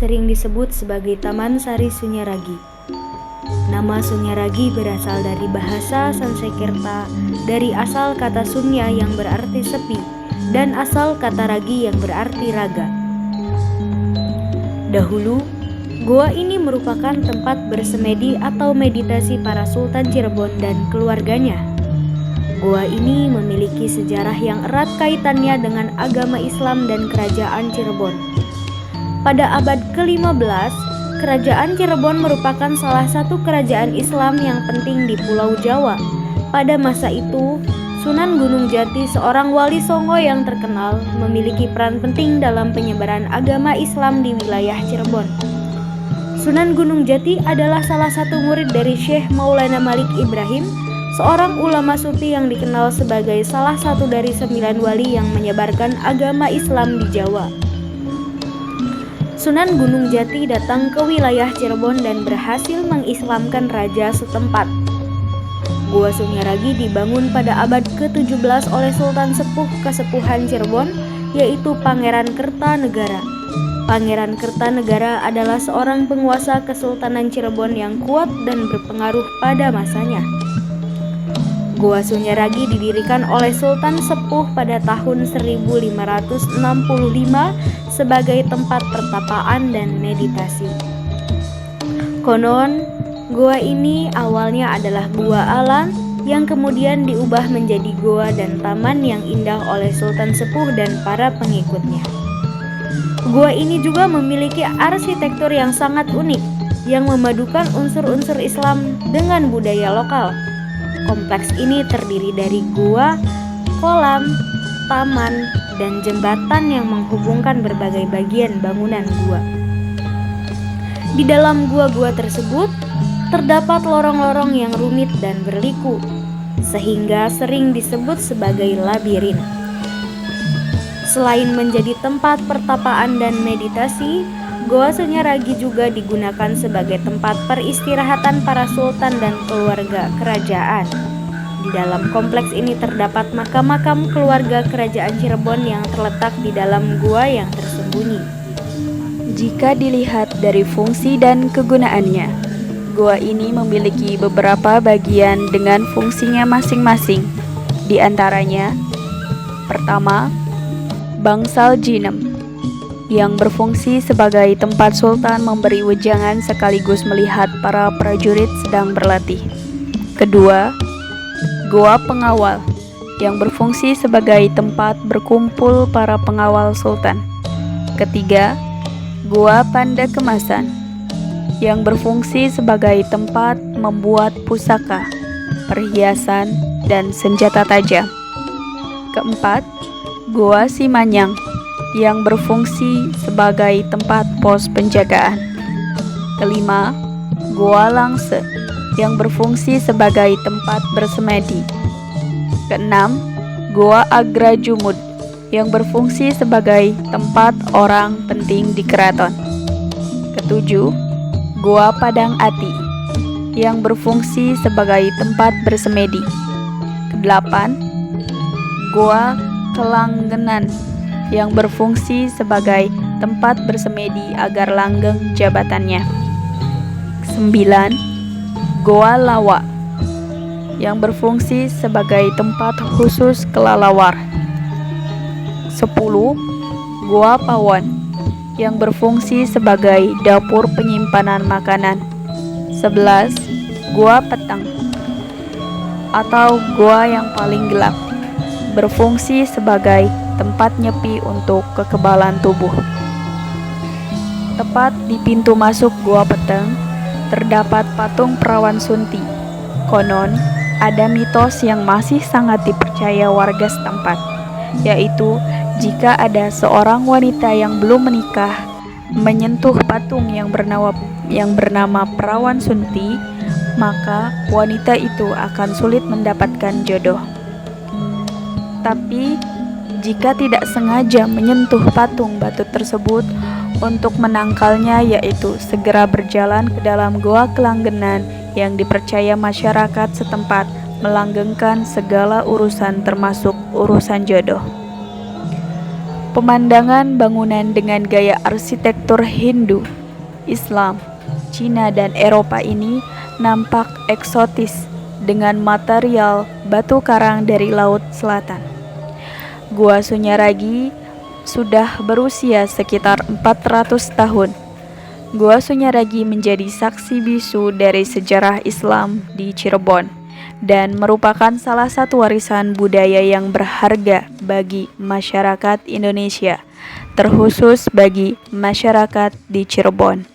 sering disebut sebagai Taman Sari Sunyaragi. Nama Sunyaragi berasal dari bahasa Sanskerta, dari asal kata sunya yang berarti sepi dan asal kata ragi yang berarti raga. Dahulu, goa ini merupakan tempat bersemedi atau meditasi para Sultan Cirebon dan keluarganya. Goa ini memiliki sejarah yang erat kaitannya dengan agama Islam dan kerajaan Cirebon. Pada abad ke-15, kerajaan Cirebon merupakan salah satu kerajaan Islam yang penting di Pulau Jawa. Pada masa itu, Sunan Gunung Jati, seorang wali Songo yang terkenal, memiliki peran penting dalam penyebaran agama Islam di wilayah Cirebon. Sunan Gunung Jati adalah salah satu murid dari Syekh Maulana Malik Ibrahim, seorang ulama sufi yang dikenal sebagai salah satu dari 9 wali yang menyebarkan agama Islam di Jawa. Sunan Gunung Jati datang ke wilayah Cirebon dan berhasil mengislamkan raja setempat. Goa Sunyaragi dibangun pada abad ke-17 oleh Sultan Sepuh Kesepuhan Cirebon, yaitu Pangeran Kertanegara. Pangeran Kertanegara adalah seorang penguasa Kesultanan Cirebon yang kuat dan berpengaruh pada masanya. Goa Sunyaragi didirikan oleh Sultan Sepuh pada tahun 1565 sebagai tempat pertapaan dan meditasi. Konon, goa ini awalnya adalah gua alam yang kemudian diubah menjadi goa dan taman yang indah oleh Sultan Sepuh dan para pengikutnya. Goa ini juga memiliki arsitektur yang sangat unik yang memadukan unsur-unsur Islam dengan budaya lokal. Kompleks ini terdiri dari gua, kolam, taman, dan jembatan yang menghubungkan berbagai bagian bangunan gua. Di dalam gua-gua tersebut terdapat lorong-lorong yang rumit dan berliku, sehingga sering disebut sebagai labirin. Selain menjadi tempat pertapaan dan meditasi, Goa Sunyaragi juga digunakan sebagai tempat peristirahatan para sultan dan keluarga kerajaan. Di dalam kompleks ini terdapat makam-makam keluarga kerajaan Cirebon yang terletak di dalam gua yang tersembunyi. Jika dilihat dari fungsi dan kegunaannya, gua ini memiliki beberapa bagian dengan fungsinya masing-masing. Di antaranya, pertama, bangsal jinem yang berfungsi sebagai tempat sultan memberi wejangan sekaligus melihat para prajurit sedang berlatih. Kedua, goa pengawal yang berfungsi sebagai tempat berkumpul para pengawal sultan. Ketiga, goa panda kemasan yang berfungsi sebagai tempat membuat pusaka, perhiasan, dan senjata tajam. Keempat, goa simanyang yang berfungsi sebagai tempat pos penjagaan. Kelima, goa langse yang berfungsi sebagai tempat bersemedi. Keenam, goa agrajumud yang berfungsi sebagai tempat orang penting di keraton. Ketujuh, goa padang ati yang berfungsi sebagai tempat bersemedi. Kedelapan, goa kelanggenan yang berfungsi sebagai tempat bersemedi agar langgeng jabatannya. 9. Goa lawa yang berfungsi sebagai tempat khusus kelalawar. 10. Goa pawon yang berfungsi sebagai dapur penyimpanan makanan. 11. Goa petang atau goa yang paling gelap berfungsi sebagai tempat nyepi untuk kekebalan tubuh. Tepat di pintu masuk Goa Peteng terdapat patung perawan Sunti. Konon, ada mitos yang masih sangat dipercaya warga setempat, yaitu jika ada seorang wanita yang belum menikah menyentuh patung yang bernama perawan Sunti, maka wanita itu akan sulit mendapatkan jodoh. Tapi jika tidak sengaja menyentuh patung batu tersebut untuk menangkalnya, yaitu segera berjalan ke dalam goa kelanggenan yang dipercaya masyarakat setempat melanggengkan segala urusan termasuk urusan jodoh. Pemandangan bangunan dengan gaya arsitektur Hindu, Islam, Cina, dan Eropa ini nampak eksotis dengan material batu karang dari Laut Selatan. Gua Sunyaragi sudah berusia sekitar 400 tahun. Gua Sunyaragi menjadi saksi bisu dari sejarah Islam di Cirebon dan merupakan salah satu warisan budaya yang berharga bagi masyarakat Indonesia, terkhusus bagi masyarakat di Cirebon.